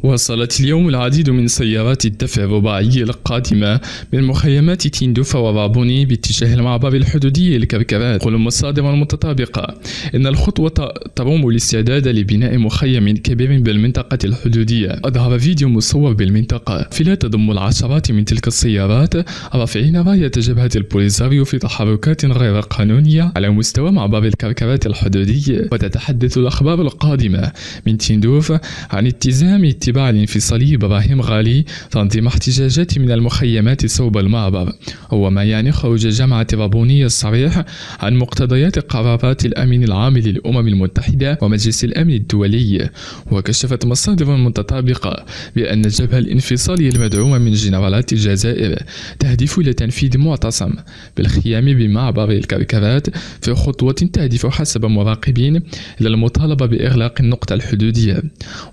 واصلت اليوم العديد من سيارات الدفع الرباعي القادمة من مخيمات تندوف ورابوني باتجاه المعبر الحدودي لكركرات. تقول المصادر المتطابقة إن الخطوة تروم الاستعداد لبناء مخيم كبير بالمنطقة الحدودية. أظهر فيديو مصور بالمنطقة فيلا تضم العشرات من تلك السيارات رافعين راية جبهة البوليساريو في تحركات غير قانونية على مستوى معبر الكركرات الحدودي. وتتحدث الأخبار القادمة من تندوف عن اتباع الانفصالي إبراهيم غالي تنظيم احتجاجات من المخيمات صوب المعبر، هو ما يعني خروج جامعة رابوني الصريح عن مقتضيات قرارات الأمين العام للأمم المتحدة ومجلس الأمن الدولي. وكشفت مصادر متطابقة بأن الجبهة الانفصالية المدعومة من جنرالات الجزائر تهدف إلى تنفيذ معتصم بالخيام بمعبر الكركرات في خطوة تهدف حسب مراقبين إلى المطالبة بإغلاق النقطة الحدودية.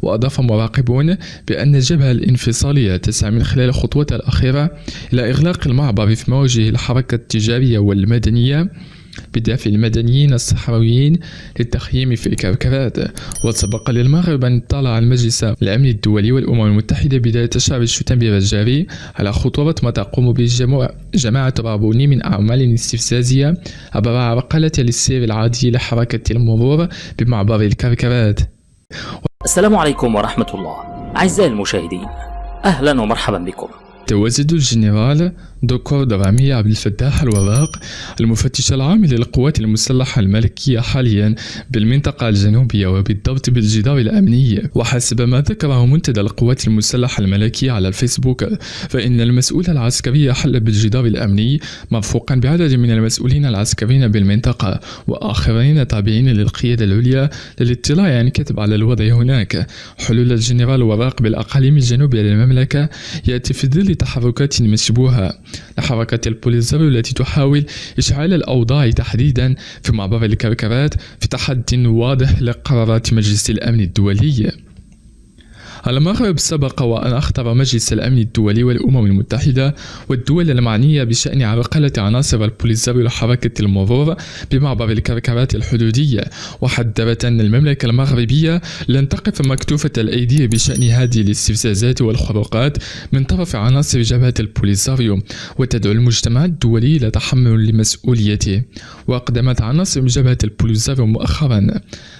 وأضاف مراقبون بأن الجبهة الانفصالية تسعى من خلال الخطوات الأخيرة إلى إغلاق المعبر في مواجه الحركة التجارية والمدنية بدافع المدنيين الصحراويين للتخييم في الكركرات. وسبق للمغرب أن اطلع المجلس الأمن الدولي والأمم المتحدة بداية شهر شتنبر الجاري على خطورة ما تقوم به جماعة رابوني من أعمال استفزازية عبر عرقلة للسير العادي لحركة المرور بمعبر الكركرات. السلام عليكم ورحمة الله. أعزائي المشاهدين، أهلا ومرحبا بكم. تواجد الجنرال دكتور درامي عبد الفتاح الوراق المفتش العام للقوات المسلحة الملكية حاليا بالمنطقة الجنوبية وبالضبط بالجدار الأمني. وحسب ما ذكره منتدى القوات المسلحة الملكية على الفيسبوك، فإن المسؤول العسكري حل بالجدار الأمني مرفوقا بعدد من المسؤولين العسكريين بالمنطقة وآخرين تابعين للقيادة العليا للاطلاع عن كتب على الوضع هناك. حلول الجنرال وراق بالأقاليم الجنوبية للمملكة يأتي في ظل تحركات مشبوهة لحركة البوليساريو التي تحاول إشعال الأوضاع تحديدا في معبر الكركرات في تحدي واضح لقرارات مجلس الأمن الدولي. المغرب سبق وأن أخطر مجلس الأمن الدولي والأمم المتحدة والدول المعنية بشأن عرقلة عناصر البوليساريو لحركة المرور بمعبر الكركرات الحدودية، وحذرت أن المملكة المغربية لن تقف مكتوفة الأيدي بشأن هذه الاستفزازات والخروقات من طرف عناصر جبهة البوليساريو، وتدعو المجتمع الدولي إلى تحمل مسؤوليته. وأقدمت عناصر جبهة البوليساريو مؤخرا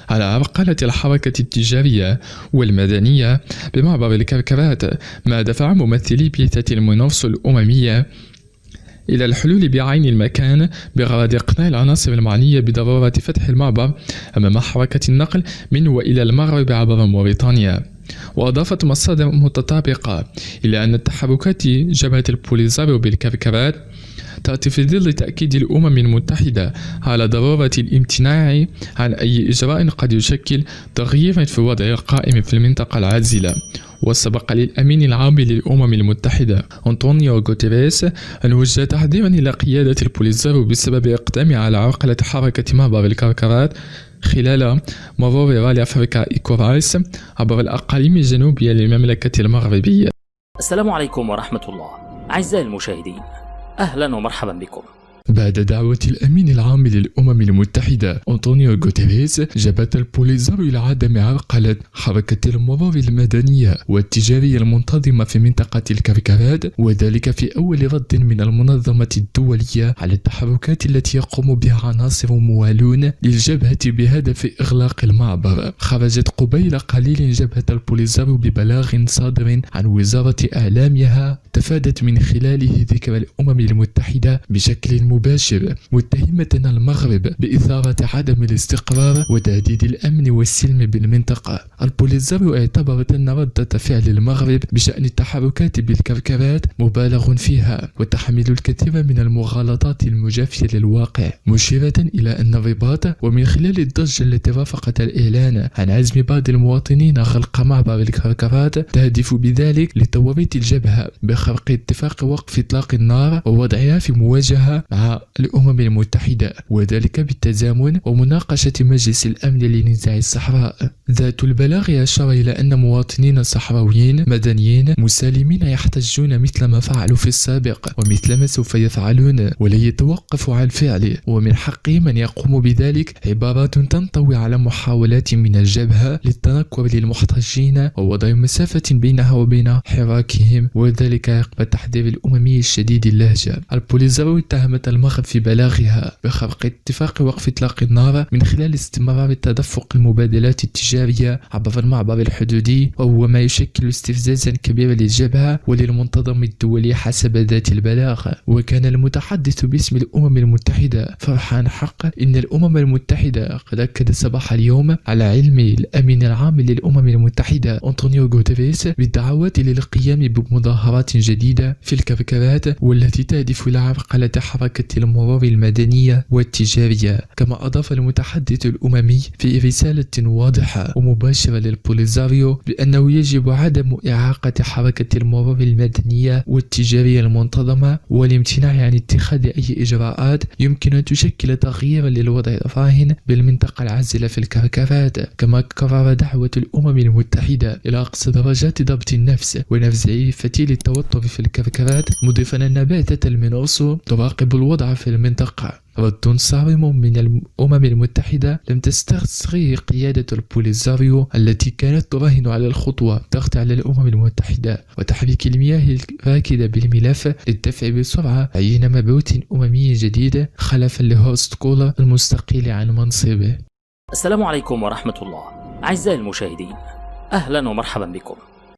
على عرقلة الحركة التجارية والمدنية بمعبر الكركرات، ما دفع ممثلي بيئة المنافسة الأممية إلى الحلول بعين المكان بغرض إقناع العناصر المعنية بضرورة فتح المعبر أمام حركة النقل من وإلى المغرب عبر موريتانيا. وأضافت مصادر متطابقة إلى أن تحركات جبهة البوليساريو بالكركرات تأتي في ظل تأكيد الأمم المتحدة على ضرورة الامتناع عن أي إجراء قد يشكل تغييرا في الوضع القائم في المنطقة العازلة. وسبق للأمين العام للأمم المتحدة أنطونيو غوتيريس أن وجه تحذيرا إلى قيادة البوليساريو بسبب إقدامها على عرقلة حركة معبر الكركرات خلال مرور رالي أفريقيا إيكورايس عبر الأقاليم الجنوبية للمملكة المغربية. السلام عليكم ورحمة الله. أعزائي المشاهدين، أهلا ومرحبا بكم. بعد دعوة الأمين العام للأمم المتحدة أنطونيو غوتيريس جبهة البوليساريو إلى عدم عرقلة حركة المرور المدنية والتجارية المنتظمة في منطقة الكركرات، وذلك في أول رد من المنظمة الدولية على التحركات التي يقوم بها عناصر موالون للجبهة بهدف إغلاق المعبر. خرجت قبيل قليل جبهة البوليساريو ببلاغ صادر عن وزارة إعلامها تفادت من خلاله ذكر الأمم المتحدة بشكل مباشر، متهمة المغرب بإثارة عدم الاستقرار وتهديد الأمن والسلم بالمنطقة. البوليساريو اعتبرت أن ردة فعل المغرب بشأن التحركات بالكركرات مبالغ فيها وتحمل الكثير من المغالطات المجافية للواقع، مشيرة إلى أن الرباط ومن خلال الضجة التي رافقت الإعلان عن عزم بعض المواطنين غلق معبر الكركرات تهدف بذلك لتوريط الجبهة بخرق اتفاق وقف إطلاق النار ووضعها في مواجهة مع مع الأمم المتحدة، وذلك بالتزامن ومناقشة مجلس الأمن لنزاع الصحراء. ذات البلاغ أشار إلى أن مواطنين صحراويين مدنيين مسالمين يحتجون مثل ما فعلوا في السابق ومثل ما سوف يفعلون ولن يتوقفوا عن الفعل، ومن حقهم أن يقوموا بذلك. عبارات تنطوي على محاولات من الجبهة للتنكر للمحتجين ووضع مسافة بينها وبين حراكهم، وذلك عقب التحذير الأممي الشديد اللهجة. البوليزاريو اتهمت المغرب في بلاغها بخرق اتفاق وقف إطلاق النار من خلال استمرار تدفق المبادلات التجارية عبر المعبر الحدودي، وهو ما يشكل استفزازا كبيرا للجبهة وللمنتظم الدولي حسب ذات البلاغ. وكان المتحدث باسم الأمم المتحدة فرحان حق إن الأمم المتحدة قد أكد صباح اليوم على علم الأمين العام للأمم المتحدة أنطونيو غوتيريس بالدعوات للقيام بمظاهرات جديدة في الكركبات والتي تهدف إلى عرقلة حركة المرور المدنية والتجارية. كما أضاف المتحدث الأممي في رسالة واضحة ومباشرة للبوليزاريو بأنه يجب عدم إعاقة حركة المرور المدنية والتجارية المنتظمة والامتناع عن اتخاذ أي إجراءات يمكن أن تشكل تغييرا للوضع الراهن بالمنطقة العازلة في الكركبات. كما كرر دعوة الأمم المتحدة إلى أقصى درجات ضبط النفس ونفس فتيل التوتر في الكركبات، مضيفا أن بعثة المينوسو تراقب الوضع في المنطقة. رد صارم من الأمم المتحدة لم تستسغه قيادة البوليزاريو التي كانت تراهن على الخطوة ضغط على الأمم المتحدة وتحريك المياه الراكدة بالملف للدفع بسرعة عين مبعوث أممي جديد خلفا لهورست كولر المستقيل عن منصبه. السلام عليكم ورحمة الله. أعزائي المشاهدين، أهلا ومرحبا بكم.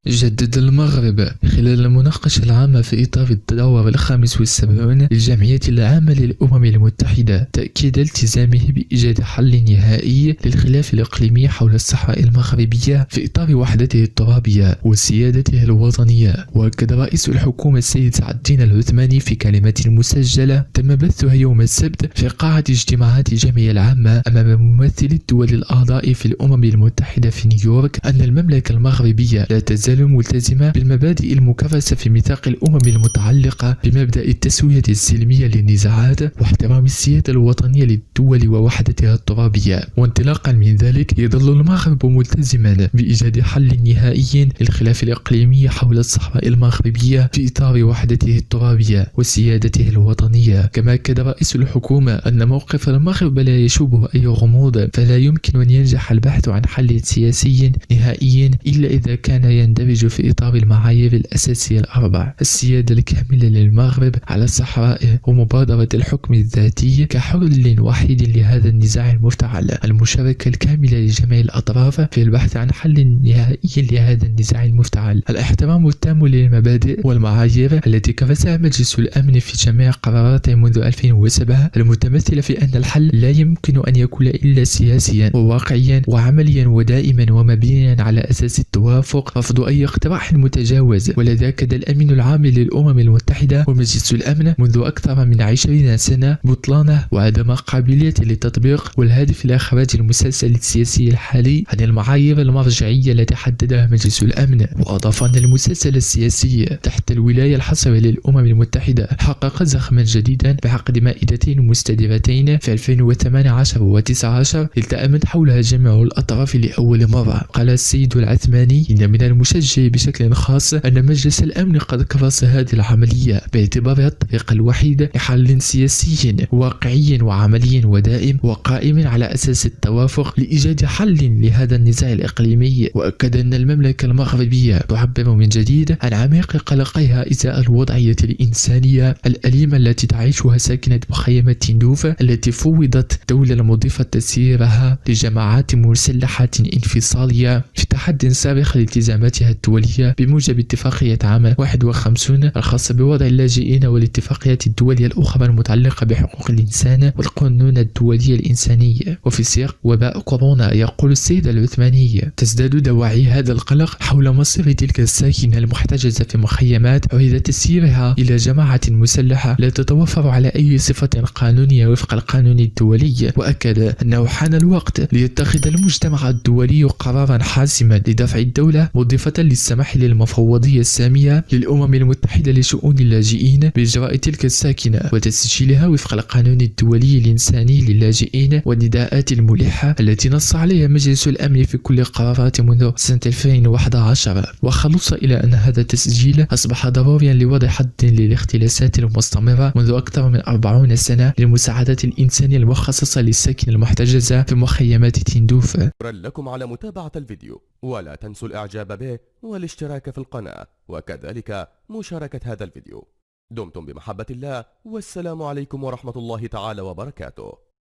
جدد المغرب خلال المناقشة العامة في إطار الدور 75 للجمعية العامة للأمم المتحدة تأكيد التزامه بإيجاد حل نهائي للخلاف الإقليمي حول الصحراء المغربية في إطار وحدته الترابية وسيادته الوطنية. وأكد رئيس الحكومة السيد سعد الدين العثماني في كلمة مسجلة تم بثها يوم السبت في قاعة اجتماعات الجمعية العامة أمام ممثلي الدول الأعضاء في الأمم المتحدة في نيويورك أن المملكة المغربية لا تزال ملتزمة بالمبادئ المكرسة في ميثاق الأمم المتعلقة بمبدأ التسوية السلمية للنزاعات واحترام السيادة الوطنية للدول ووحدتها الترابية. وانطلاقا من ذلك يظل المغرب ملتزما بإيجاد حل نهائي للخلاف الإقليمي حول الصحراء المغربية في إطار وحدته الترابية وسيادته الوطنية. كما أكد رئيس الحكومة أن موقف المغرب لا يشوبه أي غموض، فلا يمكن أن ينجح البحث عن حل سياسي نهائي إلا إذا كان يندرج في إطار المعايير الأساسية الأربع: السيادة الكاملة للمغرب على الصحراء، ومبادرة الحكم الذاتي كحل وحيد لهذا النزاع المفتعل، المشاركة الكاملة لجميع الأطراف في البحث عن حل نهائي لهذا النزاع المفتعل، الاحترام التام للمبادئ والمعايير التي كرسها مجلس الأمن في جميع قراراته منذ 2007 المتمثلة في أن الحل لا يمكن أن يكون إلا سياسيا وواقعيا وعمليا ودائما ومبنيا على أساس التوافق، رفض أي اقتراح متجاوز. ولذا أكد الأمين العام للأمم المتحدة ومجلس الأمن منذ أكثر من 20 سنة بطلانه وعدم قابليته للتطبيق والهدف لإخراج المسلسل السياسي الحالي عن المعايير المرجعية التي حددها مجلس الأمن. وأضاف أن المسلسل السياسي تحت الولاية الحصرية للأمم المتحدة حقق زخما جديدا بعقد مائدتين مستديرتين في 2018 و19 التأمت حولها جميع الأطراف لأول مرة. قال السيد العثماني إن من المشجع بشكل خاص أن مجلس الأمن قد كرس هذه العملية باعتبارها الطريق الوحيد لحل سياسي واقعي وعملي ودائم وقائم على أساس التوافق لإيجاد حل لهذا النزاع الإقليمي. وأكد أن المملكة المغربية تعبر من جديد عن عميق قلقها إزاء الوضعية الإنسانية الأليمة التي تعيشها ساكنة مخيم تندوف التي فوضت دولة مضيفة تسييرها لجماعات مسلحة انفصالية في تحد صارخ لالتزاماتها الدولية بموجب اتفاقية عام 51 الخاصة بوضع اللاجئين والاتفاقيات الدولية الأخرى المتعلقة بحقوق الإنسان والقانون الدولي الإنساني. وفي سياق وباء كورونا يقول السيد العثماني تزداد دواعي هذا القلق حول مصير تلك الساكنة المحتجزة في مخيمات عيد تسييرها إلى جماعة مسلحة لا تتوفر على أي صفة قانونية وفق القانون الدولي. وأكد أنه حان الوقت ليتخذ المجتمع الدولي قرارا حاسما لدفع الدولة مضيفة للسماح للمفوضية السامية للأمم المتحدة لشؤون اللاجئين بإجراء تلك الساكنة وتسجيلها وفق القانون الدولي الإنساني للاجئين والنداءات الملحة التي نص عليها مجلس الأمن في كل قرارات منذ سنة 2011. وخلص إلى أن هذا التسجيل أصبح ضروريا لوضع حد للاختلاسات المستمرة منذ أكثر من 40 سنة للمساعدات الإنسانية المخصصة للساكن المحتجزة في مخيمات تندوف. شكرا لكم على متابعة الفيديو، ولا تنسوا الإعجاب به والاشتراك في القناة، وكذلك مشاركة هذا الفيديو. دمتم بمحبة الله، والسلام عليكم ورحمة الله تعالى وبركاته.